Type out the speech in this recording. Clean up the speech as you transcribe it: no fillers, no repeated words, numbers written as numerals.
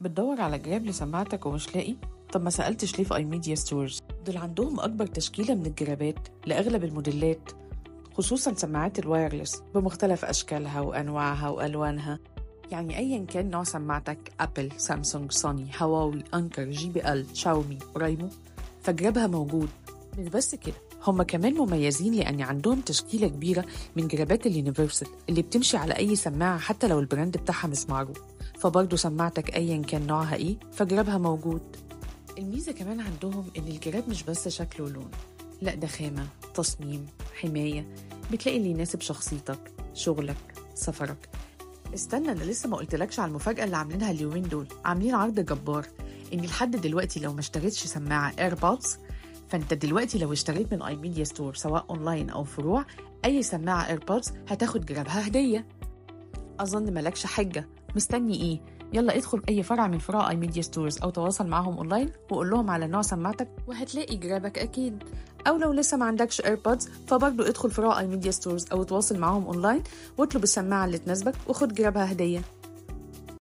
بتدور على جراب لسماعتك ومش لاقي؟ طب ما سألتش ليه في اي ميديا ستورز؟ دول عندهم أكبر تشكيلة من الجرابات لأغلب الموديلات، خصوصا سماعات الوايرلس بمختلف أشكالها وأنواعها وألوانها. يعني أيا كان نوع سماعتك، أبل، سامسونج، سوني، هواوي، أنكر، جي بي إل، شاومي، ورايمو، فجرابها موجود. مش بس كده، هما كمان مميزين لأن عندهم تشكيلة كبيرة من جرابات اليونيفرسال اللي بتمشي على أي سماعة حتى لو البراند بتاعها مش معروف. فبرضه سماعتك أيا كان نوعها إيه فجرابها موجود. الميزة كمان عندهم إن الجراب مش بس شكل ولون، لأ ده خامة، تصميم، حماية، بتلاقي اللي يناسب شخصيتك، شغلك، سفرك. استنى، أنا لسه ما قلتلكش على المفاجأة اللي عاملينها اليومين دول. عاملين عرض جبار إن لحد دلوقتي لو ما اشتريتش سماعة ايربودز، فأنت دلوقتي لو اشتريت من اي ميديا ستور سواء أونلاين أو فروع أي سماعة ايربودز هتاخد جرابها هدية. أظن ملكش حجة، مستني إيه؟ يلا ادخل أي فرع من فروع اي ميديا ستورز أو تواصل معاهم أونلاين وقول لهم على نوع سماعتك وهتلاقي جرابك أكيد. أو لو لسه ما عندكش ايربودز فبرضه ادخل فروع اي ميديا ستورز أو تواصل معاهم أونلاين واطلب السماعة اللي تناسبك وخد جرابها هدية.